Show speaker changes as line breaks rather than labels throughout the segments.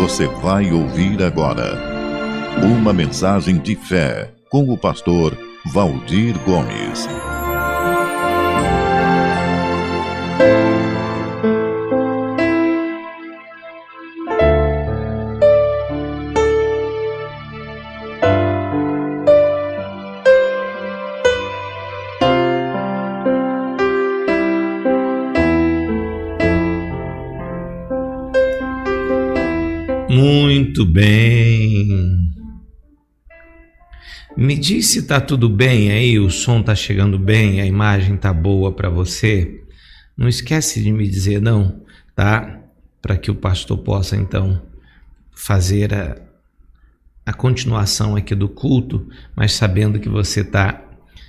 Você vai ouvir agora uma mensagem de fé com o pastor Valdir Gomes.
Muito bem. Me diz se tá tudo bem aí, o som tá chegando bem, a imagem tá boa para você. Não esquece de me dizer não, tá? Para que o pastor possa então fazer a continuação aqui do culto, mas sabendo que você tá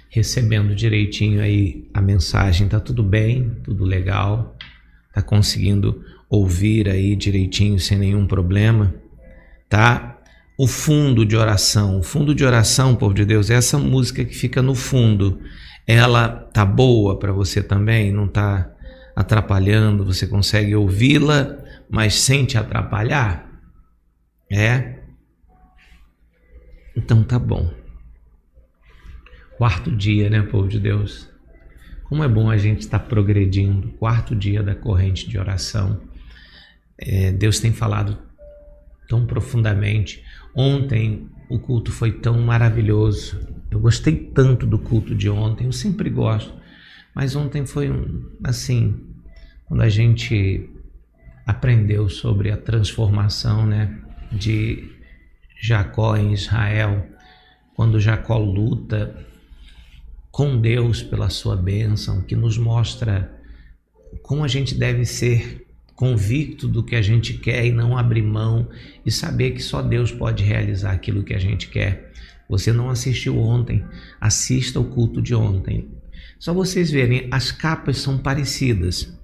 recebendo direitinho aí a mensagem. Tá tudo bem, tudo legal, tá conseguindo ouvir aí direitinho sem nenhum problema, tá? O fundo de oração, povo de Deus, é essa música que fica no fundo. Ela tá boa para você também? Não tá atrapalhando? Você consegue ouvi-la, mas sem te atrapalhar? É? Então tá bom. Quarto dia, né, povo de Deus? Como é bom a gente estar progredindo. Quarto dia da corrente de oração. Deus tem falado tão profundamente. Ontem o culto foi tão maravilhoso. Eu gostei tanto do culto de ontem. Eu sempre gosto. Mas ontem foi assim, quando a gente aprendeu sobre a transformação, né, de Jacó em Israel. Quando Jacó luta com Deus pela sua bênção, que nos mostra como a gente deve ser convicto do que a gente quer e não abrir mão e saber que só Deus pode realizar aquilo que a gente quer. Você não assistiu ontem, assista o culto de ontem. Só vocês verem, as capas são parecidas,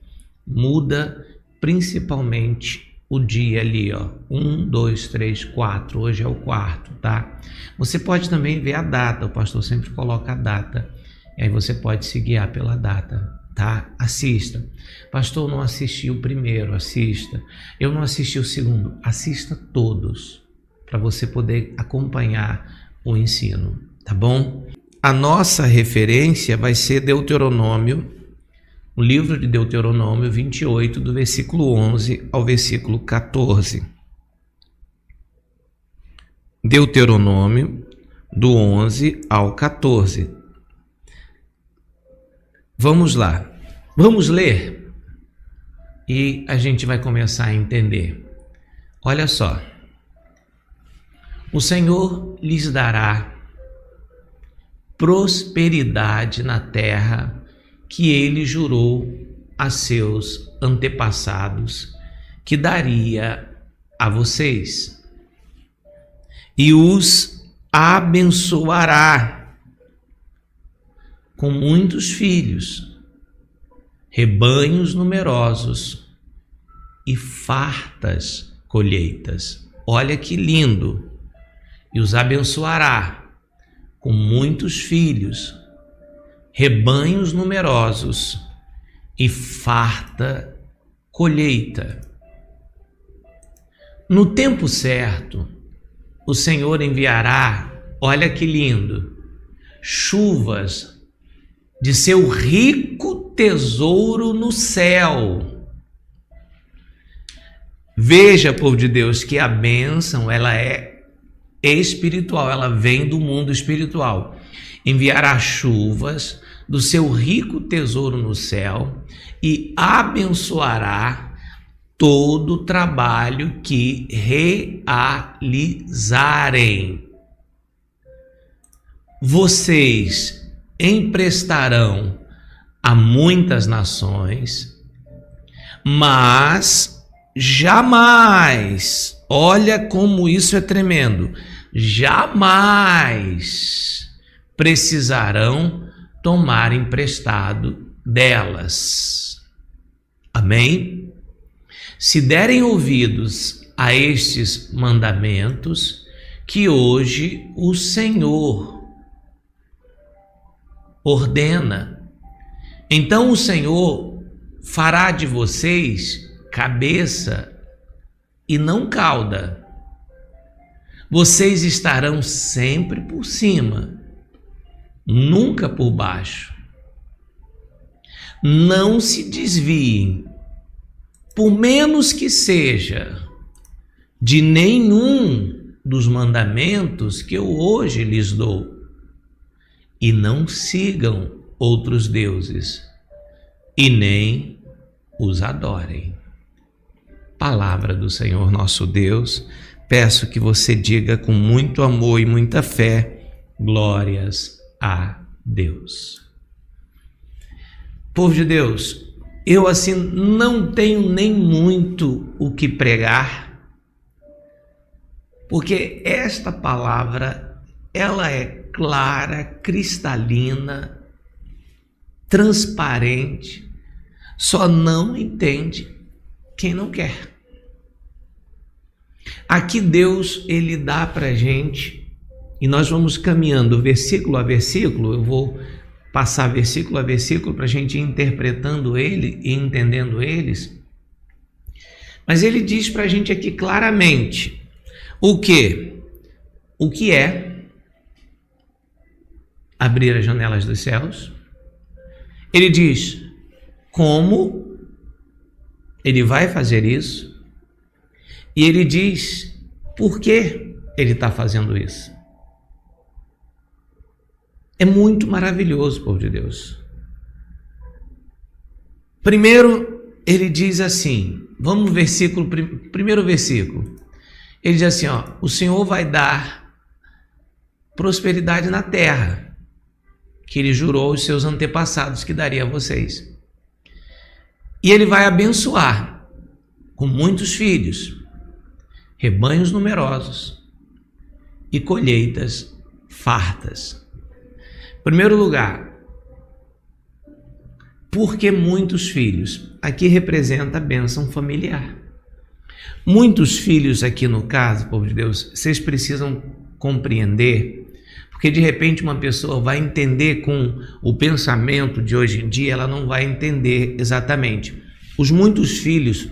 muda principalmente o dia ali, ó, 1, 2, 3, 4, hoje é o quarto, tá? Você pode também ver a data, o pastor sempre coloca a data, e aí você pode se guiar pela data. Tá? Assista. Pastor, não assisti o primeiro, assista. Eu não assisti o segundo, assista todos, para você poder acompanhar o ensino, tá bom? A nossa referência vai ser Deuteronômio, o livro de Deuteronômio 28, do versículo 11 ao versículo 14. Deuteronômio, do 11 ao 14. Vamos lá, vamos ler e a gente vai começar a entender. Olha só, o Senhor lhes dará prosperidade na terra que ele jurou a seus antepassados que daria a vocês, e os abençoará com muitos filhos, rebanhos numerosos e fartas colheitas. Olha que lindo! E os abençoará com muitos filhos, rebanhos numerosos e farta colheita. No tempo certo, o Senhor enviará, olha que lindo, chuvas de seu rico tesouro no céu. Veja, povo de Deus, que a bênção, ela é espiritual, ela vem do mundo espiritual. Enviará chuvas do seu rico tesouro no céu e abençoará todo o trabalho que realizarem. Vocês emprestarão a muitas nações, mas jamais, olha como isso é tremendo, jamais precisarão tomar emprestado delas. Amém? Se derem ouvidos a estes mandamentos que hoje o Senhor ordena, então o Senhor fará de vocês cabeça e não cauda. Vocês estarão sempre por cima, nunca por baixo. Não se desviem, por menos que seja, de nenhum dos mandamentos que eu hoje lhes dou, e não sigam outros deuses, e nem os adorem. Palavra do Senhor nosso Deus. Peço que você diga com muito amor e muita fé: glórias a Deus. Povo de Deus, eu assim não tenho nem muito o que pregar, porque esta palavra, ela é clara, cristalina, transparente, só não entende quem não quer. Aqui Deus, ele dá para a gente, e nós vamos caminhando versículo a versículo. Eu vou passar versículo a versículo para a gente ir interpretando ele e entendendo eles. Mas ele diz para a gente aqui claramente o que é abrir as janelas dos céus. Ele diz como ele vai fazer isso. E ele diz por que ele está fazendo isso. É muito maravilhoso, povo de Deus. Primeiro, ele diz assim, vamos no primeiro versículo. Ele diz assim, o Senhor vai dar prosperidade na terra, que ele jurou aos seus antepassados que daria a vocês. E ele vai abençoar com muitos filhos, rebanhos numerosos e colheitas fartas. Em primeiro lugar, por que muitos filhos? Aqui representa a bênção familiar. Muitos filhos aqui no caso, povo de Deus, vocês precisam compreender, porque de repente uma pessoa vai entender com o pensamento de hoje em dia, ela não vai entender exatamente. Os muitos filhos,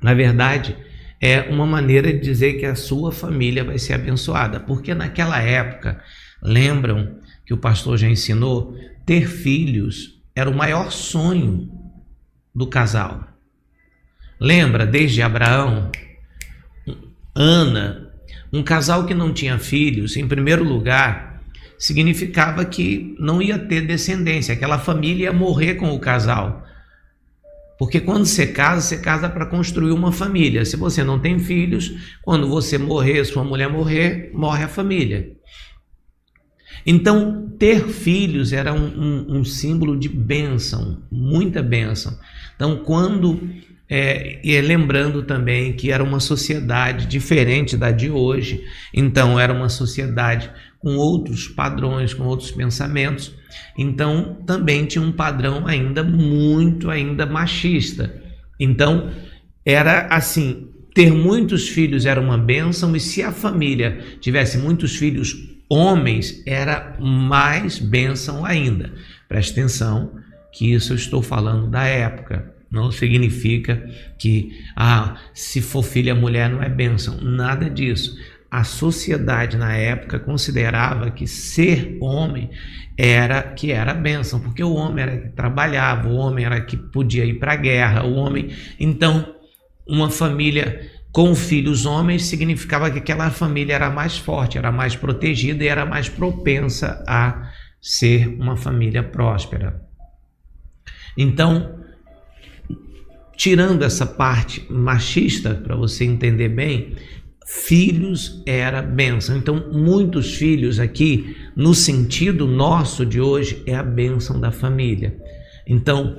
na verdade, é uma maneira de dizer que a sua família vai ser abençoada, porque naquela época, lembram que o pastor já ensinou, ter filhos era o maior sonho do casal. Lembra, desde Abraão, Ana, um casal que não tinha filhos, em primeiro lugar, significava que não ia ter descendência, aquela família ia morrer com o casal. Porque quando você casa para construir uma família. Se você não tem filhos, quando você morrer, sua mulher morrer, morre a família. Então, ter filhos era um símbolo de bênção, muita bênção. Então, lembrando também que era uma sociedade diferente da de hoje, então era uma sociedade com outros padrões, com outros pensamentos, então também tinha um padrão ainda machista. Então era assim, ter muitos filhos era uma bênção, e se a família tivesse muitos filhos homens, era mais bênção ainda. Preste atenção que isso eu estou falando da época. Não significa que se for filha mulher não é bênção, nada disso. A sociedade na época considerava que ser homem era bênção, porque o homem era que trabalhava, o homem era que podia ir para a guerra, o homem. Então, uma família com filhos homens significava que aquela família era mais forte, era mais protegida e era mais propensa a ser uma família próspera. Então, tirando essa parte machista, para você entender bem, filhos era bênção. Então, muitos filhos aqui, no sentido nosso de hoje, é a bênção da família. Então,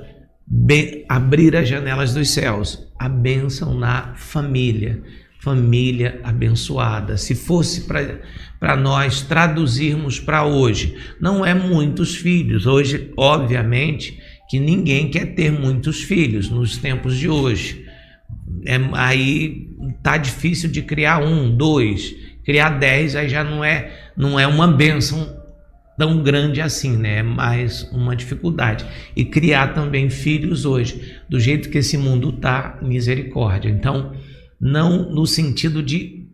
abrir as janelas dos céus, a bênção na família, família abençoada. Se fosse para nós traduzirmos para hoje, não é muitos filhos. Hoje, obviamente, que ninguém quer ter muitos filhos nos tempos de hoje. Aí tá difícil de criar 1, 2, criar 10, aí já não é uma bênção tão grande assim, né? É mais uma dificuldade. E criar também filhos hoje, do jeito que esse mundo tá, misericórdia. Então, não no sentido de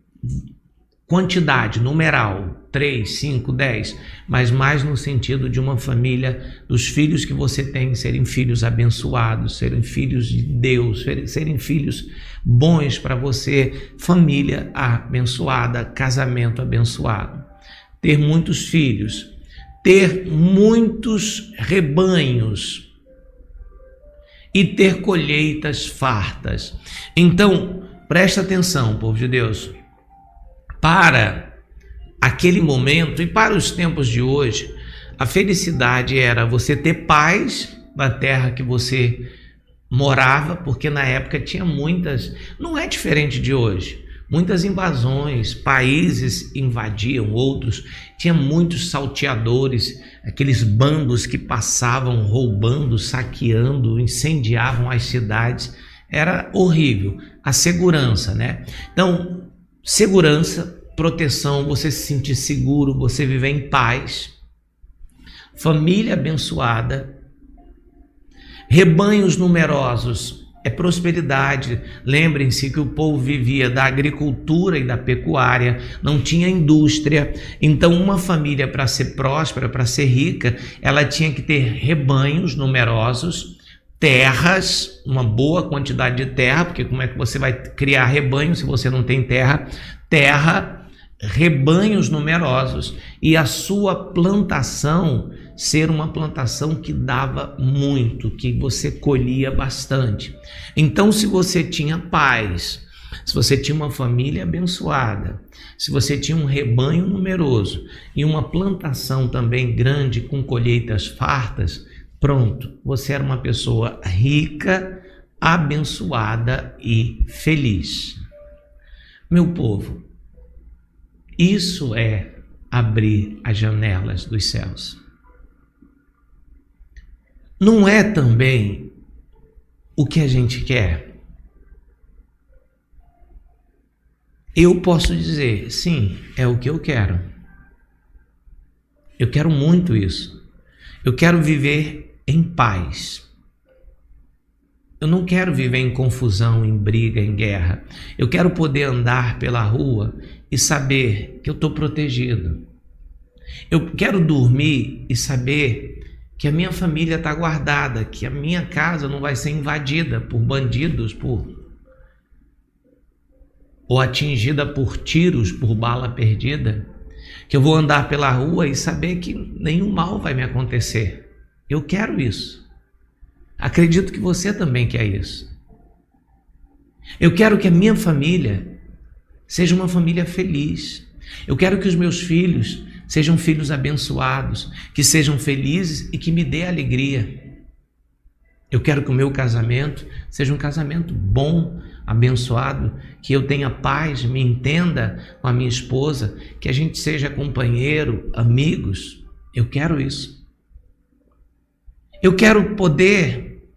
quantidade, numeral, 3, 5, 10, mas mais no sentido de uma família, dos filhos que você tem serem filhos abençoados, serem filhos de Deus, serem filhos bons para você, família abençoada, casamento abençoado. Ter muitos filhos, ter muitos rebanhos e ter colheitas fartas. Então, presta atenção, povo de Deus. Para aquele momento e para os tempos de hoje, a felicidade era você ter paz na terra que você morava, porque na época tinha muitas, não é diferente de hoje, muitas invasões, países invadiam outros, tinha muitos salteadores, aqueles bandos que passavam roubando, saqueando, incendiavam as cidades, era horrível. A segurança, né? Então, segurança, proteção, você se sentir seguro, você viver em paz, família abençoada, rebanhos numerosos, é prosperidade. Lembrem-se que o povo vivia da agricultura e da pecuária, não tinha indústria. Então, uma família, para ser próspera, para ser rica, ela tinha que ter rebanhos numerosos, terras, uma boa quantidade de terra, porque como é que você vai criar rebanho se você não tem terra? Terra, rebanhos numerosos, e a sua plantação ser uma plantação que dava muito, que você colhia bastante. Então, se você tinha paz, se você tinha uma família abençoada, se você tinha um rebanho numeroso e uma plantação também grande com colheitas fartas, pronto, você era uma pessoa rica, abençoada e feliz. Meu povo, isso é abrir as janelas dos céus. Não é também o que a gente quer? Eu posso dizer, sim, é o que eu quero. Eu quero muito isso. Eu quero viver em paz. Eu não quero viver em confusão, em briga, em guerra. Eu quero poder andar pela rua e saber que eu estou protegido. Eu quero dormir e saber que a minha família está guardada, que a minha casa não vai ser invadida por bandidos, ou atingida por tiros, por bala perdida. Que eu vou andar pela rua e saber que nenhum mal vai me acontecer. Eu quero isso. Acredito que você também quer isso. Eu quero que a minha família seja uma família feliz. Eu quero que os meus filhos sejam filhos abençoados, que sejam felizes e que me dê alegria. Eu quero que o meu casamento seja um casamento bom, abençoado, que eu tenha paz, me entenda com a minha esposa, que a gente seja companheiro, amigos. Eu quero isso. Eu quero poder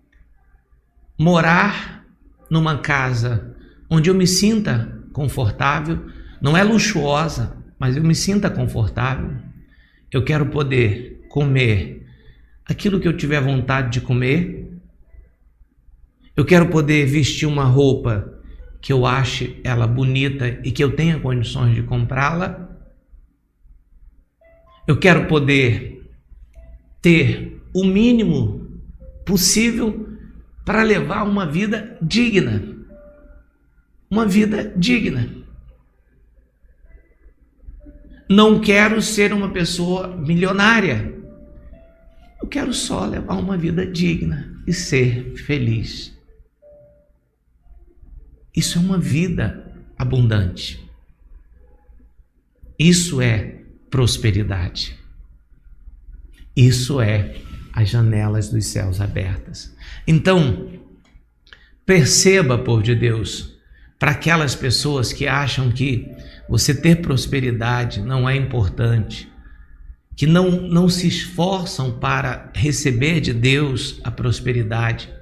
morar numa casa onde eu me sinta confortável, não é luxuosa, mas eu me sinta confortável. Eu quero poder comer aquilo que eu tiver vontade de comer. Eu quero poder vestir uma roupa que eu ache ela bonita e que eu tenha condições de comprá-la. Eu quero poder ter o mínimo possível para levar uma vida digna. Uma vida digna. Não quero ser uma pessoa milionária. Eu quero só levar uma vida digna e ser feliz. Isso é uma vida abundante. Isso é prosperidade. Isso é as janelas dos céus abertas. Então, perceba, povo de Deus, para aquelas pessoas que acham que você ter prosperidade não é importante, que não se esforçam para receber de Deus a prosperidade,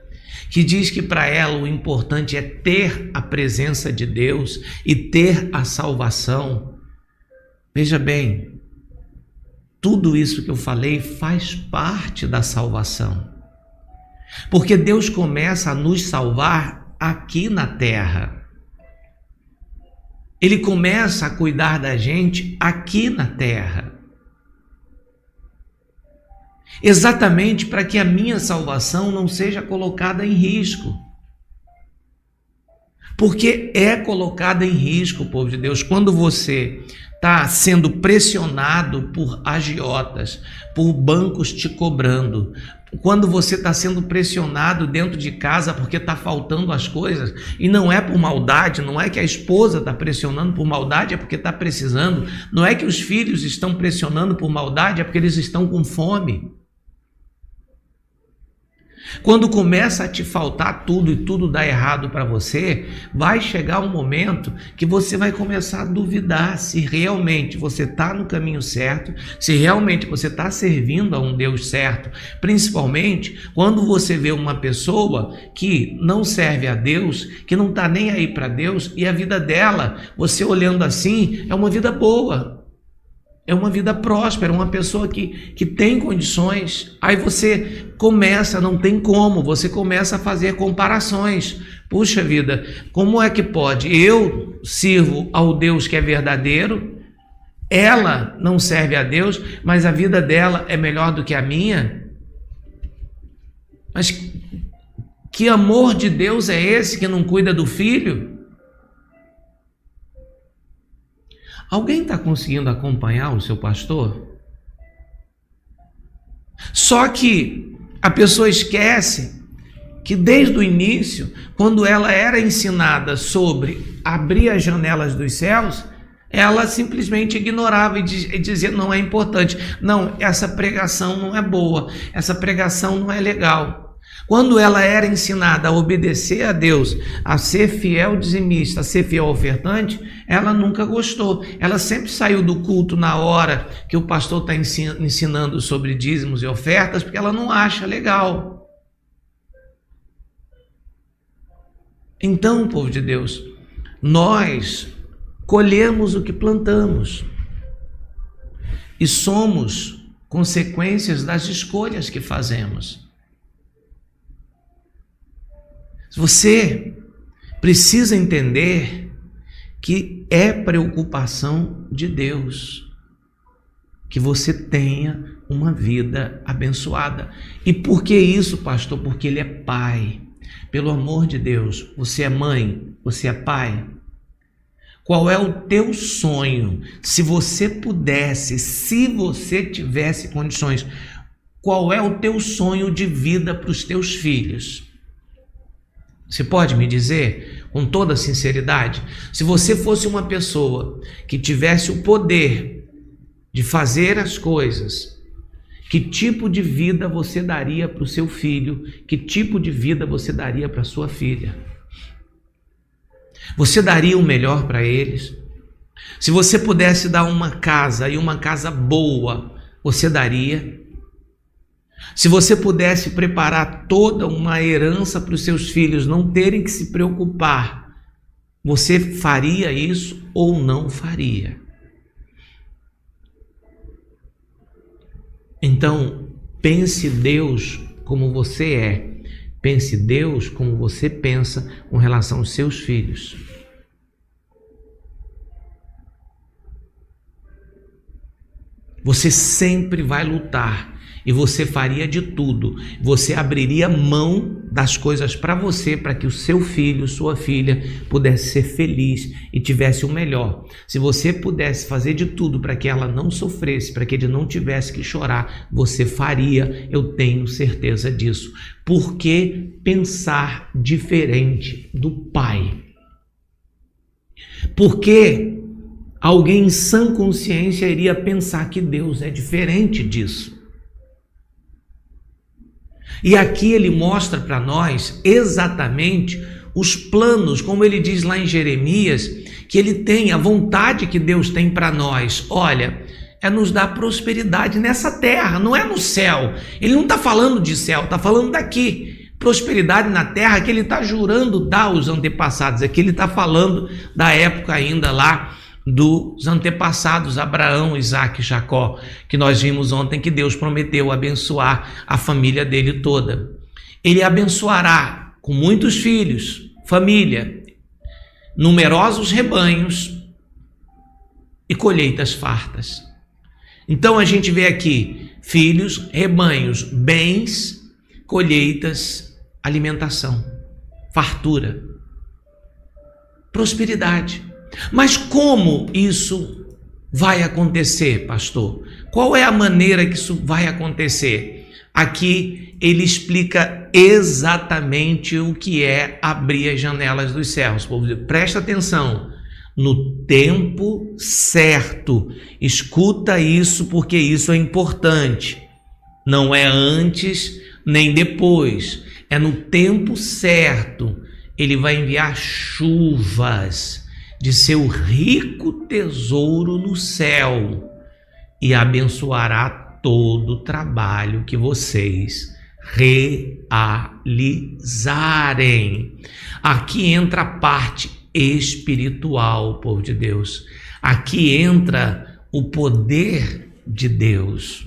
que diz que para ela o importante é ter a presença de Deus e ter a salvação. Veja bem, tudo isso que eu falei faz parte da salvação, porque Deus começa a nos salvar aqui na terra. Ele começa a cuidar da gente aqui na terra. Exatamente para que a minha salvação não seja colocada em risco. Porque é colocada em risco, povo de Deus, quando você está sendo pressionado por agiotas, por bancos te cobrando, quando você está sendo pressionado dentro de casa porque está faltando as coisas, e não é por maldade, não é que a esposa está pressionando por maldade, é porque está precisando, não é que os filhos estão pressionando por maldade, é porque eles estão com fome. Quando começa a te faltar tudo e tudo dá errado para você, vai chegar um momento que você vai começar a duvidar se realmente você está no caminho certo, se realmente você está servindo a um Deus certo. Principalmente quando você vê uma pessoa que não serve a Deus, que não está nem aí para Deus, e a vida dela, você olhando assim, é uma vida boa. É uma vida próspera, uma pessoa que tem condições. Aí você começa, não tem como, você começa a fazer comparações. Puxa vida, como é que pode? Eu sirvo ao Deus que é verdadeiro, ela não serve a Deus, mas a vida dela é melhor do que a minha? Mas que amor de Deus é esse que não cuida do filho? Alguém está conseguindo acompanhar o seu pastor? Só que a pessoa esquece que desde o início, quando ela era ensinada sobre abrir as janelas dos céus, ela simplesmente ignorava e dizia: não é importante, não, essa pregação não é boa, essa pregação não é legal. Quando ela era ensinada a obedecer a Deus, a ser fiel dizimista, a ser fiel ofertante, ela nunca gostou. Ela sempre saiu do culto na hora que o pastor está ensinando sobre dízimos e ofertas, porque ela não acha legal. Então, povo de Deus, nós colhemos o que plantamos e somos consequências das escolhas que fazemos. Você precisa entender que é preocupação de Deus que você tenha uma vida abençoada. E por que isso, pastor? Porque Ele é Pai. Pelo amor de Deus, você é mãe, você é pai. Qual é o teu sonho? Se você pudesse, se você tivesse condições, qual é o teu sonho de vida para os teus filhos? Você pode me dizer com toda sinceridade? Se você fosse uma pessoa que tivesse o poder de fazer as coisas, que tipo de vida você daria para o seu filho? Que tipo de vida você daria para a sua filha? Você daria o melhor para eles? Se você pudesse dar uma casa, e uma casa boa, você daria? Se você pudesse preparar toda uma herança para os seus filhos não terem que se preocupar, você faria isso ou não faria? Então, pense Deus como você é. Pense Deus como você pensa com relação aos seus filhos. Você sempre vai lutar. E você faria de tudo, você abriria mão das coisas para você, para que o seu filho, sua filha pudesse ser feliz e tivesse o melhor. Se você pudesse fazer de tudo para que ela não sofresse, para que ele não tivesse que chorar, você faria, eu tenho certeza disso. Por que pensar diferente do pai? Porque alguém em sã consciência iria pensar que Deus é diferente disso. E aqui ele mostra para nós exatamente os planos, como ele diz lá em Jeremias, que ele tem, a vontade que Deus tem para nós. Olha, é nos dar prosperidade nessa terra, não é no céu. Ele não está falando de céu, está falando daqui. Prosperidade na terra que ele está jurando dar aos antepassados. Aqui ele está falando da época ainda lá dos antepassados, Abraão, Isaac e Jacó, que nós vimos ontem que Deus prometeu abençoar a família dele toda. Ele abençoará com muitos filhos, família, numerosos rebanhos, e colheitas fartas. Então a gente vê aqui filhos, rebanhos, bens, colheitas, alimentação, fartura, prosperidade. Mas como isso vai acontecer, pastor? Qual é a maneira que isso vai acontecer? Aqui ele explica exatamente o que é abrir as janelas dos céus. Presta atenção. No tempo certo. Escuta isso, porque isso é importante. Não é antes nem depois. É no tempo certo. Ele vai enviar chuvas de seu rico tesouro no céu e abençoará todo o trabalho que vocês realizarem. Aqui entra a parte espiritual, povo de Deus. Aqui entra o poder de Deus.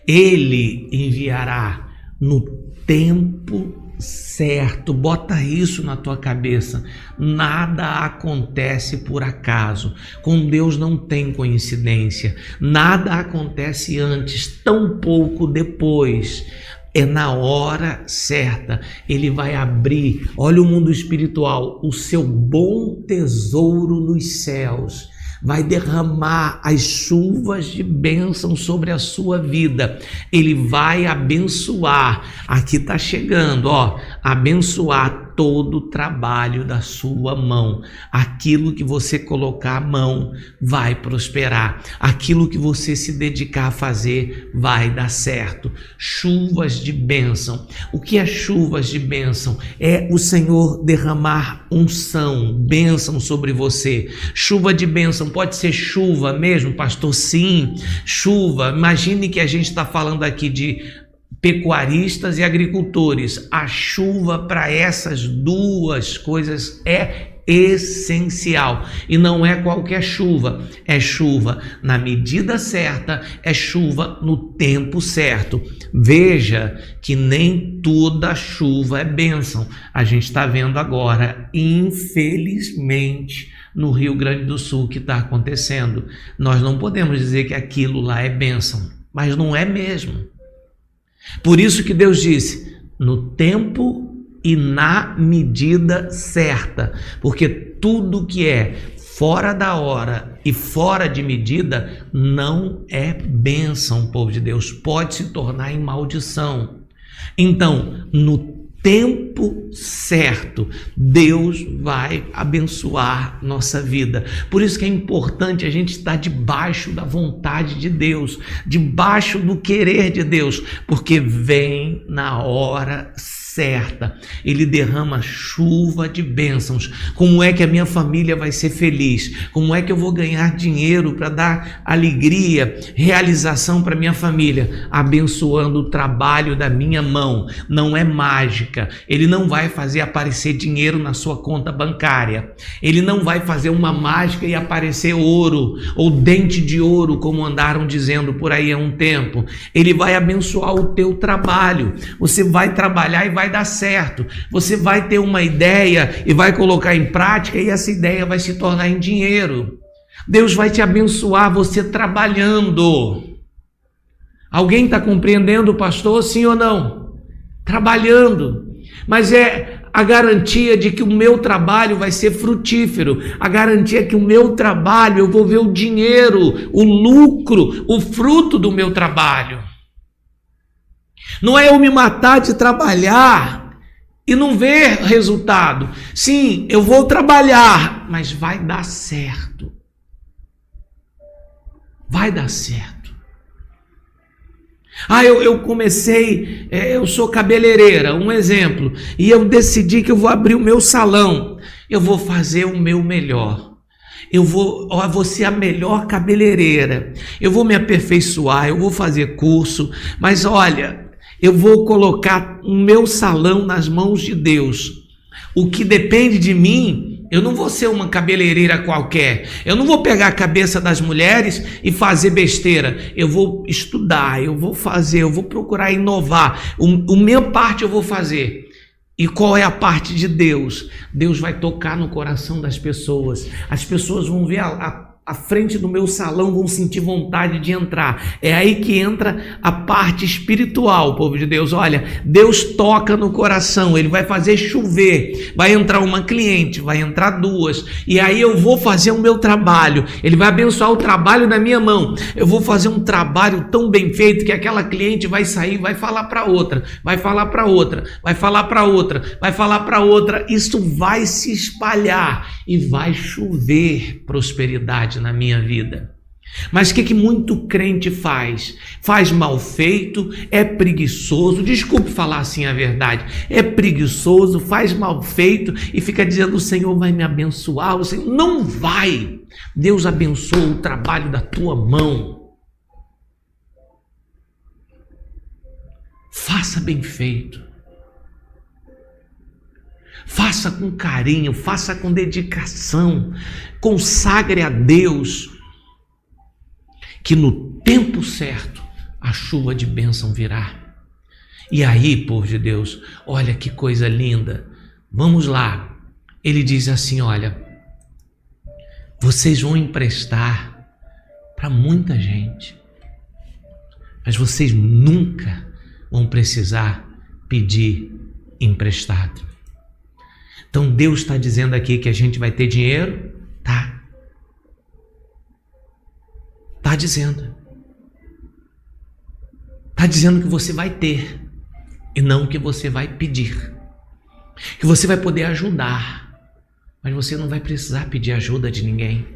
Ele enviará no tempo certo. Bota isso na tua cabeça. Nada acontece por acaso. Com Deus não tem coincidência. Nada acontece antes, tampouco depois. É na hora certa. Ele vai abrir, olha o mundo espiritual, o seu bom tesouro nos céus. Vai derramar as chuvas de bênção sobre a sua vida. Ele vai abençoar. Aqui está chegando, ó, abençoar todo o trabalho da sua mão. Aquilo que você colocar a mão vai prosperar. Aquilo que você se dedicar a fazer vai dar certo. Chuvas de bênção. O que é chuvas de bênção? É o Senhor derramar unção, bênção sobre você. Chuva de bênção pode ser chuva mesmo, pastor? Sim, chuva. Imagine que a gente está falando aqui de pecuaristas e agricultores. A chuva para essas duas coisas é essencial, e não é qualquer chuva, é chuva na medida certa, é chuva no tempo certo. Veja que nem toda chuva é bênção. A gente está vendo agora, infelizmente, no Rio Grande do Sul, que está acontecendo. Nós não podemos dizer que aquilo lá é bênção, mas não é mesmo. Por isso que Deus disse, no tempo e na medida certa, porque tudo que é fora da hora e fora de medida não é bênção, povo de Deus, pode se tornar em maldição. Então, no tempo certo, Deus vai abençoar nossa vida. Por isso que é importante a gente estar debaixo da vontade de Deus, debaixo do querer de Deus, porque vem na hora certa. Ele derrama chuva de bênçãos. Como é que a minha família vai ser feliz? Como é que eu vou ganhar dinheiro para dar alegria, realização para minha família? Abençoando o trabalho da minha mão. Não é mágica. Ele não vai fazer aparecer dinheiro na sua conta bancária. Ele não vai fazer uma mágica e aparecer ouro ou dente de ouro, como andaram dizendo por aí há um tempo. Ele vai abençoar o teu trabalho. Você vai trabalhar e vai dar certo. Você vai ter uma ideia e vai colocar em prática, e essa ideia vai se tornar em dinheiro. Deus vai te abençoar você trabalhando. Alguém está compreendendo, pastor? Sim ou não? Trabalhando. Mas é a garantia de que o meu trabalho vai ser frutífero, a garantia que o meu trabalho, eu vou ver o dinheiro, o lucro, o fruto do meu trabalho. Não é eu me matar de trabalhar e não ver resultado. Sim, eu vou trabalhar, mas vai dar certo. Vai dar certo. Eu comecei, eu sou cabeleireira, um exemplo, e eu decidi que eu vou abrir o meu salão. Eu vou fazer o meu melhor. Eu vou ser a melhor cabeleireira. Eu vou me aperfeiçoar, eu vou fazer curso, mas olha, eu vou colocar o meu salão nas mãos de Deus. O que depende de mim, eu não vou ser uma cabeleireira qualquer. Eu não vou pegar a cabeça das mulheres e fazer besteira. Eu vou estudar, eu vou fazer, eu vou procurar inovar. A minha parte eu vou fazer. E qual é a parte de Deus? Deus vai tocar no coração das pessoas. As pessoas vão ver a à frente do meu salão vão sentir vontade de entrar. É aí que entra a parte espiritual, povo de Deus. Olha, Deus toca no coração, Ele vai fazer chover, vai entrar uma cliente, vai entrar duas, e aí eu vou fazer o meu trabalho, Ele vai abençoar o trabalho da minha mão, eu vou fazer um trabalho tão bem feito que aquela cliente vai sair, vai falar para outra, vai falar para outra, vai falar para outra, vai falar para outra, isso vai se espalhar e vai chover prosperidade na minha vida. Mas o que muito crente faz? Faz mal feito, é preguiçoso, desculpe falar assim a verdade, é preguiçoso, faz mal feito e fica dizendo: o Senhor vai me abençoar. O Senhor não vai. Deus abençoa o trabalho da tua mão. Faça bem feito. Faça com carinho, faça com dedicação, consagre a Deus, que no tempo certo a chuva de bênção virá. E aí, povo de Deus, olha que coisa linda, vamos lá, ele diz assim: olha, vocês vão emprestar para muita gente, mas vocês nunca vão precisar pedir emprestado. Então Deus está dizendo aqui que a gente vai ter dinheiro? Tá. Está dizendo. Está dizendo que você vai ter e não que você vai pedir. Que você vai poder ajudar, mas você não vai precisar pedir ajuda de ninguém.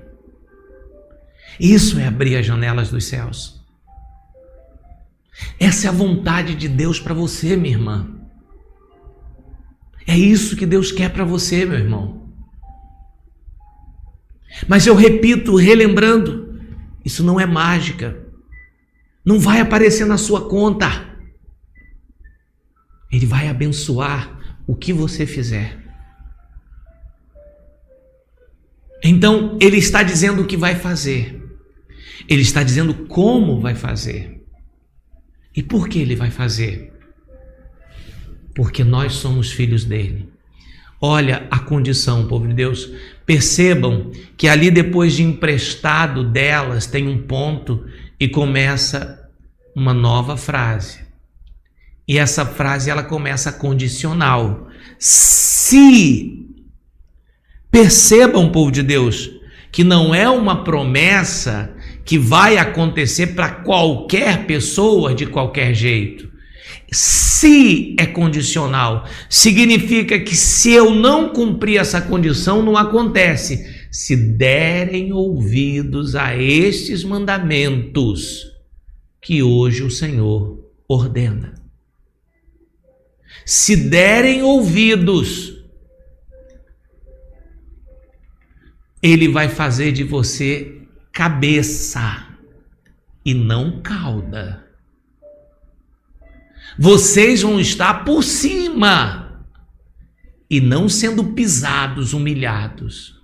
Isso é abrir as janelas dos céus. Essa é a vontade de Deus para você, minha irmã. É isso que Deus quer para você, meu irmão. Mas eu repito, relembrando, isso não é mágica. Não vai aparecer na sua conta. Ele vai abençoar o que você fizer. Então, Ele está dizendo o que vai fazer. Ele está dizendo como vai fazer. E por que Ele vai fazer? Porque nós somos filhos dele. Olha a condição, povo de Deus. Percebam que ali, depois de emprestado delas, tem um ponto e começa uma nova frase. E essa frase, ela começa condicional. Se, percebam, povo de Deus, que não é uma promessa que vai acontecer para qualquer pessoa de qualquer jeito. Se é condicional, significa que se eu não cumprir essa condição, não acontece. Se derem ouvidos a estes mandamentos que hoje o Senhor ordena. Se derem ouvidos, Ele vai fazer de você cabeça e não cauda. Vocês vão estar por cima e não sendo pisados, humilhados.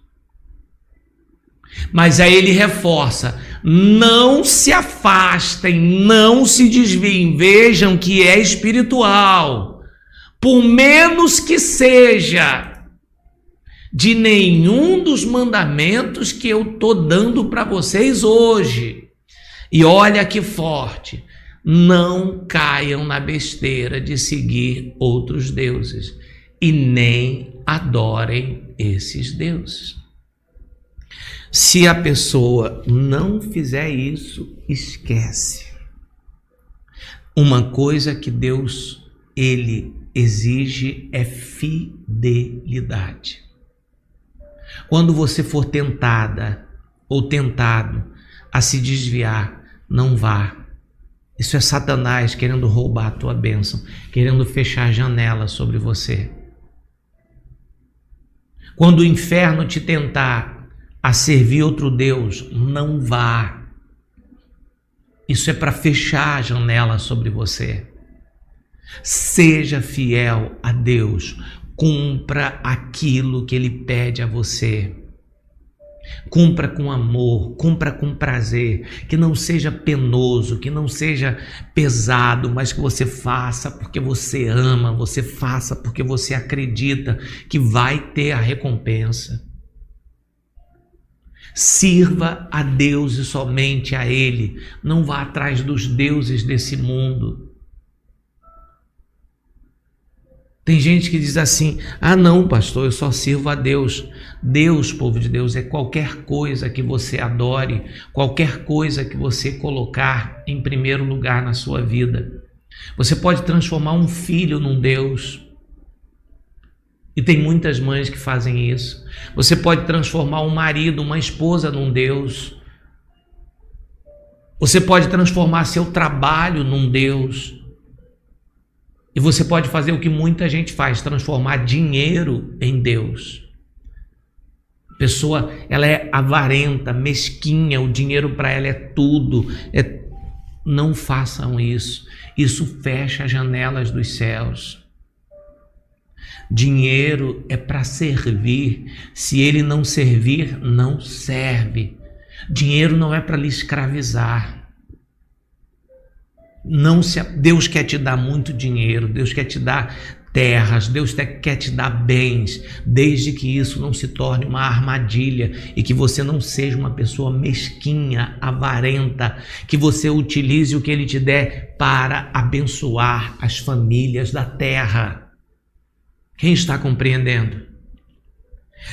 Mas aí ele reforça: não se afastem, não se desviem, vejam que é espiritual, por menos que seja de nenhum dos mandamentos que eu estou dando para vocês hoje. E olha que forte: não caiam na besteira de seguir outros deuses e nem adorem esses deuses. Se a pessoa não fizer isso, esquece. Uma coisa que Deus, Ele exige é fidelidade. Quando você for tentada ou tentado a se desviar, não vá. Isso é Satanás querendo roubar a tua bênção, querendo fechar a janela sobre você. Quando o inferno te tentar a servir outro Deus, não vá. Isso é para fechar a janela sobre você. Seja fiel a Deus, cumpra aquilo que Ele pede a você. Cumpra com amor, cumpra com prazer, que não seja penoso, que não seja pesado, mas que você faça porque você ama, você faça porque você acredita que vai ter a recompensa. Sirva a Deus e somente a Ele. Não vá atrás dos deuses desse mundo. Tem gente que diz assim: ah não, pastor, eu só sirvo a Deus. Deus, povo de Deus, é qualquer coisa que você adore, qualquer coisa que você colocar em primeiro lugar na sua vida. Você pode transformar um filho num Deus. E tem muitas mães que fazem isso. Você pode transformar um marido, uma esposa num Deus. Você pode transformar seu trabalho num Deus. E você pode fazer o que muita gente faz, transformar dinheiro em Deus. A pessoa, ela é avarenta, mesquinha, o dinheiro para ela é tudo. Não façam isso. Isso fecha as janelas dos céus. Dinheiro é para servir. Se ele não servir, não serve. Dinheiro não é para lhe escravizar. Deus quer te dar muito dinheiro, Deus quer te dar terras, Deus quer te dar bens, desde que isso não se torne uma armadilha e que você não seja uma pessoa mesquinha, avarenta, que você utilize o que Ele te der para abençoar as famílias da terra. Quem está compreendendo?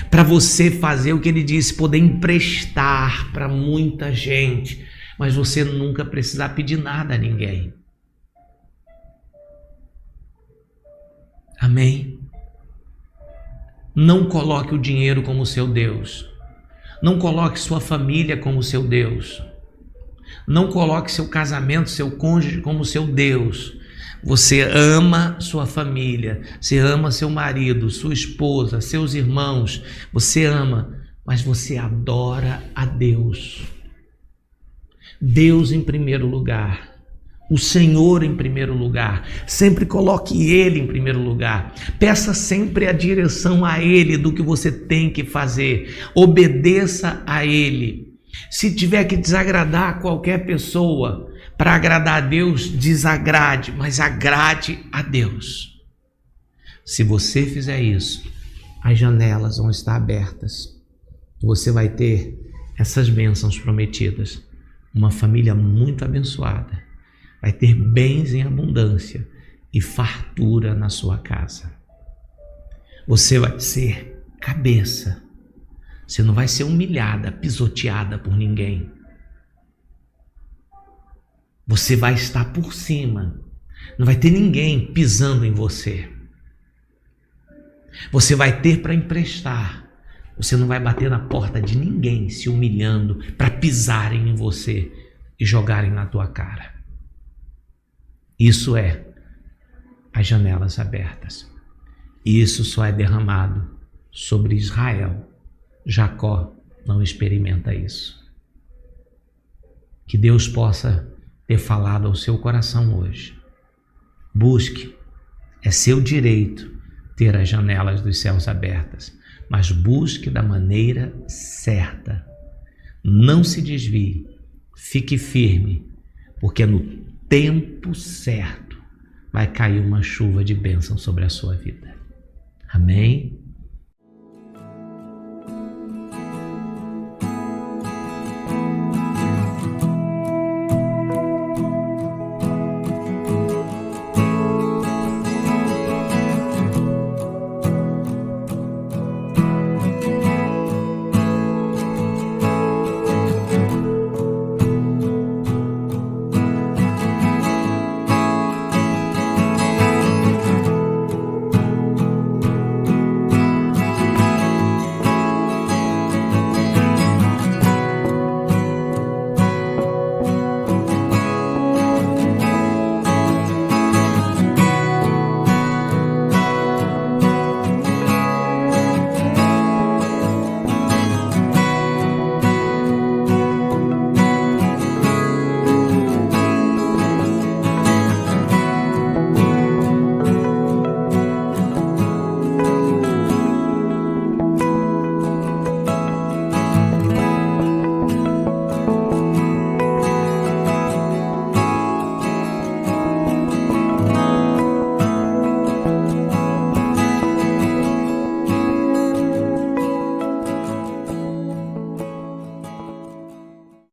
Para você fazer o que Ele disse, poder emprestar para muita gente, mas você nunca precisar pedir nada a ninguém. Amém? Não coloque o dinheiro como seu Deus. Não coloque sua família como seu Deus. Não coloque seu casamento, seu cônjuge como seu Deus. Você ama sua família, você ama seu marido, sua esposa, seus irmãos. Você ama, mas você adora a Deus. Deus em primeiro lugar, o Senhor em primeiro lugar. Sempre coloque Ele em primeiro lugar. Peça sempre a direção a Ele do que você tem que fazer. Obedeça a Ele. Se tiver que desagradar qualquer pessoa para agradar a Deus, desagrade, mas agrade a Deus. Se você fizer isso, as janelas vão estar abertas. Você vai ter essas bênçãos prometidas. Uma família muito abençoada, vai ter bens em abundância e fartura na sua casa. Você vai ser cabeça, você não vai ser humilhada, pisoteada por ninguém. Você vai estar por cima, não vai ter ninguém pisando em você. Você vai ter para emprestar. Você não vai bater na porta de ninguém se humilhando para pisarem em você e jogarem na tua cara. Isso é as janelas abertas. E isso só é derramado sobre Israel. Jacó não experimenta isso. Que Deus possa ter falado ao seu coração hoje. Busque, é seu direito ter as janelas dos céus abertas. Mas busque da maneira certa. Não se desvie. Fique firme, porque no tempo certo vai cair uma chuva de bênção sobre a sua vida. Amém?